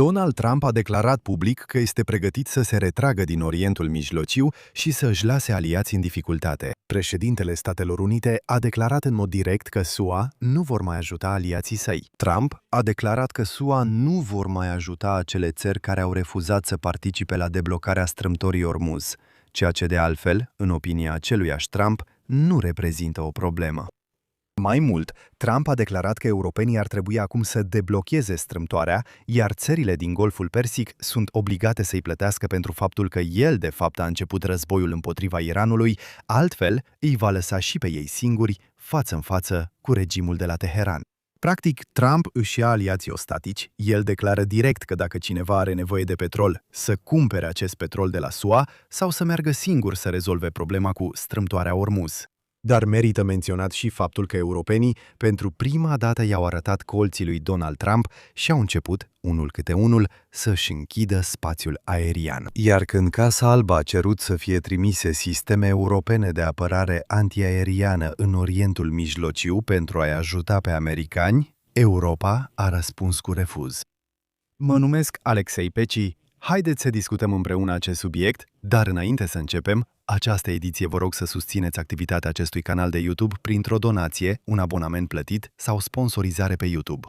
Donald Trump a declarat public că este pregătit să se retragă din Orientul Mijlociu și să își lase aliați în dificultate. Președintele Statelor Unite a declarat în mod direct că SUA nu vor mai ajuta aliații săi. Trump a declarat că SUA nu vor mai ajuta acele țări care au refuzat să participe la deblocarea strâmtorii Ormuz, ceea ce de altfel, în opinia aceluiași Trump, nu reprezintă o problemă. Mai mult, Trump a declarat că europenii ar trebui acum să deblocheze strâmtoarea, iar țările din Golful Persic sunt obligate să-i plătească pentru faptul că el, de fapt, a început războiul împotriva Iranului, altfel îi va lăsa și pe ei singuri, față în față cu regimul de la Teheran. Practic, Trump își ia aliații ostatici, el declară direct că dacă cineva are nevoie de petrol, să cumpere acest petrol de la SUA sau să meargă singur să rezolve problema cu strâmtoarea Ormuz. Dar merită menționat și faptul că europenii, pentru prima dată, i-au arătat colții lui Donald Trump și au început, unul câte unul, să-și închidă spațiul aerian. Iar când Casa Albă a cerut să fie trimise sisteme europene de apărare antiaeriană în Orientul Mijlociu pentru a-i ajuta pe americani, Europa a răspuns cu refuz. Mă numesc Alexei Peci. Haideți să discutăm împreună acest subiect, dar înainte să începem, această ediție vă rog să susțineți activitatea acestui canal de YouTube printr-o donație, un abonament plătit sau sponsorizare pe YouTube.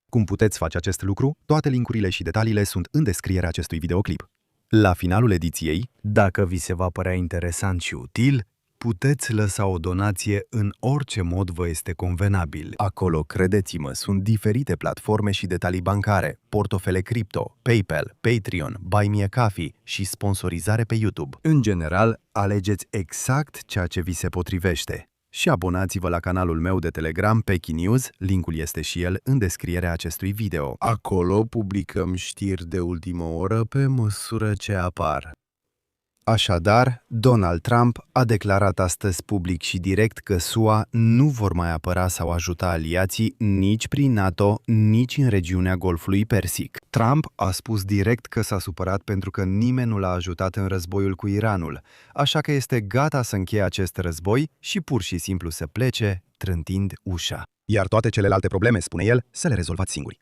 Cum puteți face acest lucru? Toate linkurile și detaliile sunt în descrierea acestui videoclip. La finalul ediției, dacă vi se va părea interesant și util, puteți lăsa o donație în orice mod vă este convenabil. Acolo, credeți-mă, sunt diferite platforme și detalii bancare, portofele cripto, PayPal, Patreon, Buy Me a Coffee și sponsorizare pe YouTube. În general, alegeți exact ceea ce vi se potrivește. Și abonați-vă la canalul meu de Telegram, Pechi News, linkul este și el în descrierea acestui video. Acolo publicăm știri de ultimă oră pe măsură ce apar. Așadar, Donald Trump a declarat astăzi public și direct că SUA nu vor mai apăra sau ajuta aliații nici prin NATO, nici în regiunea Golfului Persic. Trump a spus direct că s-a supărat pentru că nimeni nu l-a ajutat în războiul cu Iranul, așa că este gata să încheie acest război și pur și simplu să plece, trântind ușa. Iar toate celelalte probleme, spune el, să le rezolvați singuri.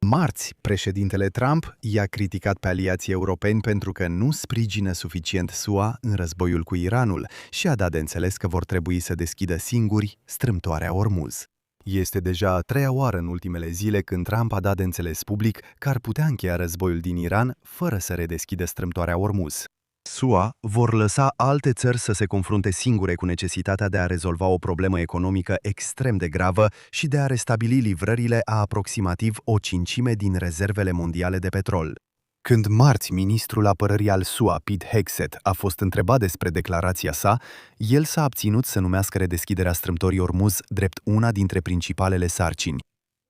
Marți, președintele Trump i-a criticat pe aliații europeni pentru că nu sprijină suficient SUA în războiul cu Iranul și a dat de înțeles că vor trebui să deschidă singuri strâmtoarea Ormuz. Este deja a treia oară în ultimele zile când Trump a dat de înțeles public că ar putea încheia războiul din Iran fără să redeschidă strâmtoarea Ormuz. SUA vor lăsa alte țări să se confrunte singure cu necesitatea de a rezolva o problemă economică extrem de gravă și de a restabili livrările a aproximativ o cincime din rezervele mondiale de petrol. Când marți ministrul apărării al SUA, Pete Hegseth, a fost întrebat despre declarația sa, el s-a abținut să numească redeschiderea strâmtorii Ormuz drept una dintre principalele sarcini.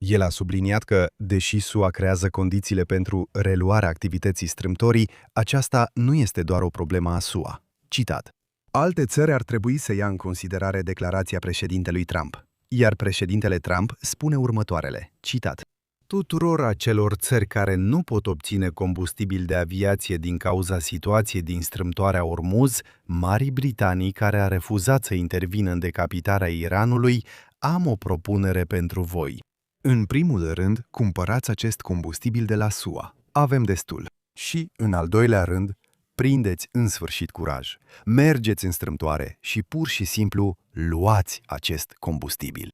El a subliniat că, deși SUA creează condițiile pentru reluarea activității strâmtorii, aceasta nu este doar o problemă a SUA. Citat: alte țări ar trebui să ia în considerare declarația președintelui Trump. Iar președintele Trump spune următoarele, citat: tuturor acelor țări care nu pot obține combustibil de aviație din cauza situației din strâmtoarea Ormuz, Marii Britanii, care a refuzat să intervină în decapitarea Iranului, am o propunere pentru voi. În primul rând, cumpărați acest combustibil de la SUA. Avem destul. Și, în al doilea rând, prindeți în sfârșit curaj. Mergeți în strâmtoare și pur și simplu luați acest combustibil.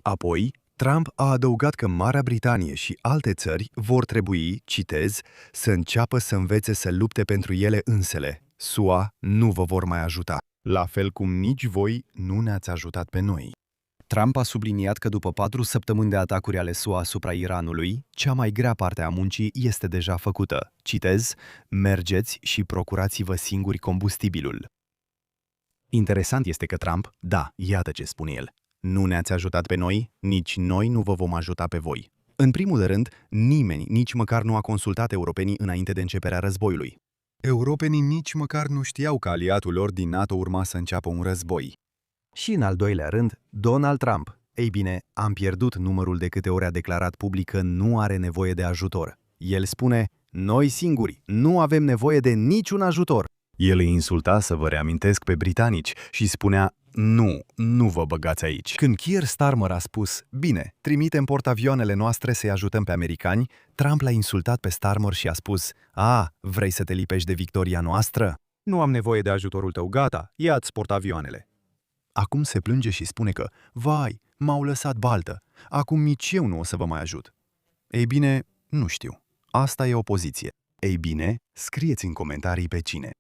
Apoi, Trump a adăugat că Marea Britanie și alte țări vor trebui, citez, să înceapă să învețe să lupte pentru ele însele. SUA nu vă vor mai ajuta, la fel cum nici voi nu ne-ați ajutat pe noi. Trump a subliniat că după 4 săptămâni de atacuri ale SUA asupra Iranului, cea mai grea parte a muncii este deja făcută. Citez: mergeți și procurați-vă singuri combustibilul. Interesant este că Trump, da, iată ce spune el, nu ne-ați ajutat pe noi, nici noi nu vă vom ajuta pe voi. În primul rând, nimeni nici măcar nu a consultat europenii înainte de începerea războiului. Europenii nici măcar nu știau că aliatul lor din NATO urma să înceapă un război. Și în al doilea rând, Donald Trump. Ei bine, am pierdut numărul de câte ori a declarat public că nu are nevoie de ajutor. El spune, noi singuri, nu avem nevoie de niciun ajutor. El îi insulta, să vă reamintesc, pe britanici și spunea, Nu vă băgați aici. Când Keir Starmer a spus, bine, trimitem portavioanele noastre să-i ajutăm pe americani, Trump l-a insultat pe Starmer și a spus, vrei să te lipești de victoria noastră? Nu am nevoie de ajutorul tău, gata, ia-ți portavioanele. Acum se plânge și spune că, vai, m-au lăsat baltă, acum nici eu nu o să vă mai ajut. Ei bine, nu știu. Asta e opoziție. Ei bine, scrieți în comentarii pe cine.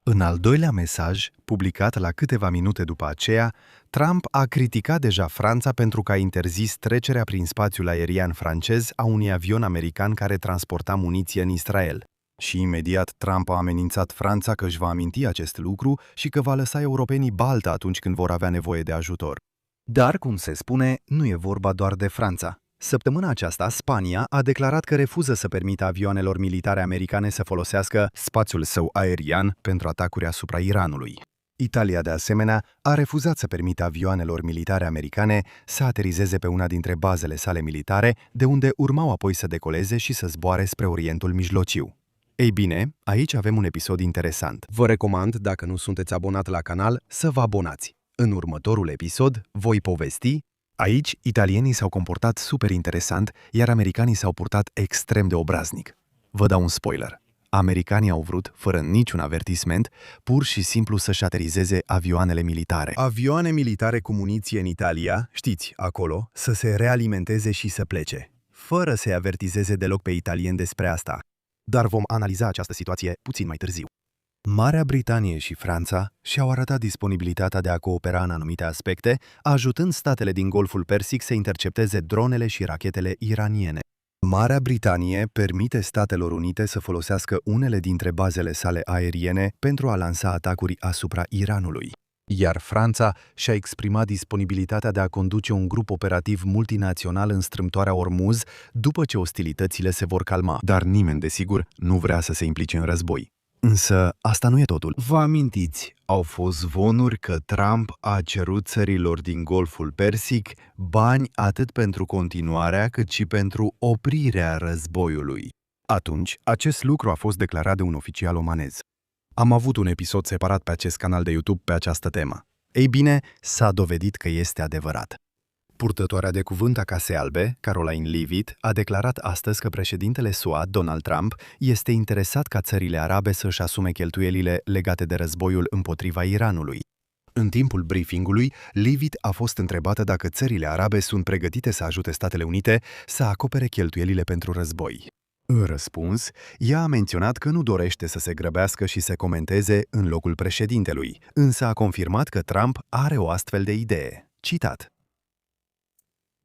În al doilea mesaj, publicat la câteva minute după aceea, Trump a criticat deja Franța pentru că a interzis trecerea prin spațiul aerian francez a unui avion american care transporta muniție în Israel. Și imediat Trump a amenințat Franța că își va aminti acest lucru și că va lăsa europenii baltă atunci când vor avea nevoie de ajutor. Dar, cum se spune, nu e vorba doar de Franța. Săptămâna aceasta, Spania a declarat că refuză să permită avioanelor militare americane să folosească spațiul său aerian pentru atacuri asupra Iranului. Italia, de asemenea, a refuzat să permită avioanelor militare americane să aterizeze pe una dintre bazele sale militare, de unde urmau apoi să decoleze și să zboare spre Orientul Mijlociu. Ei bine, aici avem un episod interesant. Vă recomand, dacă nu sunteți abonat la canal, să vă abonați. În următorul episod voi povesti. Aici, italienii s-au comportat super interesant, iar americanii s-au purtat extrem de obraznic. Vă dau un spoiler. Americanii au vrut, fără niciun avertisment, pur și simplu să-și aterizeze avioanele militare. Avioane militare cu muniție în Italia, știți, acolo, să se realimenteze și să plece, fără să-i avertizeze deloc pe italieni despre asta. Dar vom analiza această situație puțin mai târziu. Marea Britanie și Franța și-au arătat disponibilitatea de a coopera în anumite aspecte, ajutând statele din Golful Persic să intercepteze dronele și rachetele iraniene. Marea Britanie permite Statelor Unite să folosească unele dintre bazele sale aeriene pentru a lansa atacuri asupra Iranului. Iar Franța și-a exprimat disponibilitatea de a conduce un grup operativ multinațional în strâmtoarea Ormuz după ce ostilitățile se vor calma. Dar nimeni, desigur, nu vrea să se implice în război. Însă, asta nu e totul. Vă amintiți, au fost zvonuri că Trump a cerut țărilor din Golful Persic bani atât pentru continuarea cât și pentru oprirea războiului. Atunci, acest lucru a fost declarat de un oficial omanez. Am avut un episod separat pe acest canal de YouTube pe această temă. Ei bine, s-a dovedit că este adevărat. Purtătoarea de cuvânt a Casei Albe, Caroline Leavitt, a declarat astăzi că președintele SUA, Donald Trump, este interesat ca țările arabe să-și asume cheltuielile legate de războiul împotriva Iranului. În timpul briefingului, Leavitt a fost întrebată dacă țările arabe sunt pregătite să ajute Statele Unite să acopere cheltuielile pentru război. În răspuns, ea a menționat că nu dorește să se grăbească și să comenteze în locul președintelui, însă a confirmat că Trump are o astfel de idee. Citat: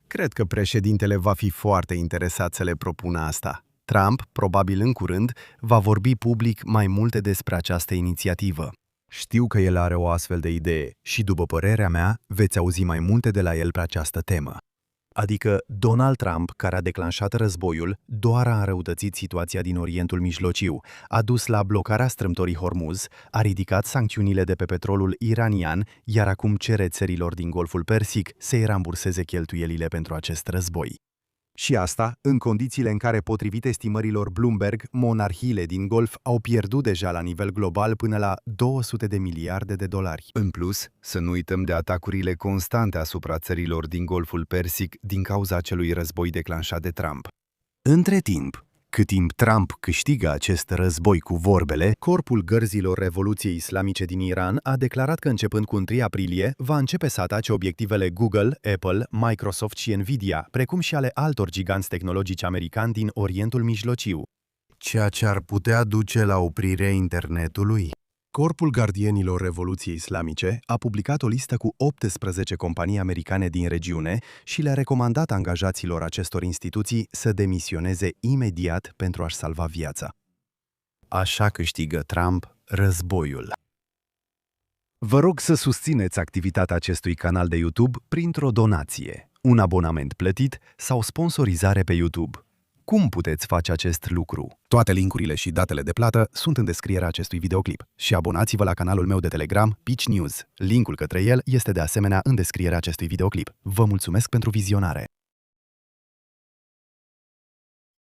cred că președintele va fi foarte interesat să le propună asta. Trump, probabil în curând, va vorbi public mai multe despre această inițiativă. Știu că el are o astfel de idee și, după părerea mea, veți auzi mai multe de la el pe această temă. Adică Donald Trump, care a declanșat războiul, doar a înrăutățit situația din Orientul Mijlociu, a dus la blocarea strâmtorii Hormuz, a ridicat sancțiunile de pe petrolul iranian, iar acum cere țărilor din Golful Persic să-i ramburseze cheltuielile pentru acest război. Și asta în condițiile în care, potrivit estimărilor Bloomberg, monarhiile din Golf au pierdut deja la nivel global până la 200 de miliarde de dolari. În plus, să nu uităm de atacurile constante asupra țărilor din Golful Persic din cauza acelui război declanșat de Trump. Între timp, cât timp Trump câștigă acest război cu vorbele, Corpul Gărzilor Revoluției Islamice din Iran a declarat că începând cu 1 aprilie va începe să atace obiectivele Google, Apple, Microsoft și Nvidia, precum și ale altor giganți tehnologici americani din Orientul Mijlociu. Ceea ce ar putea duce la oprirea internetului? Corpul Gardienilor Revoluției Islamice a publicat o listă cu 18 companii americane din regiune și le-a recomandat angajaților acestor instituții să demisioneze imediat pentru a-și salva viața. Așa câștigă Trump războiul. Vă rog să susțineți activitatea acestui canal de YouTube printr-o donație, un abonament plătit sau sponsorizare pe YouTube. Cum puteți face acest lucru? Toate linkurile și datele de plată sunt în descrierea acestui videoclip. Și abonați-vă la canalul meu de Telegram, Pitch News. Linkul către el este de asemenea în descrierea acestui videoclip. Vă mulțumesc pentru vizionare!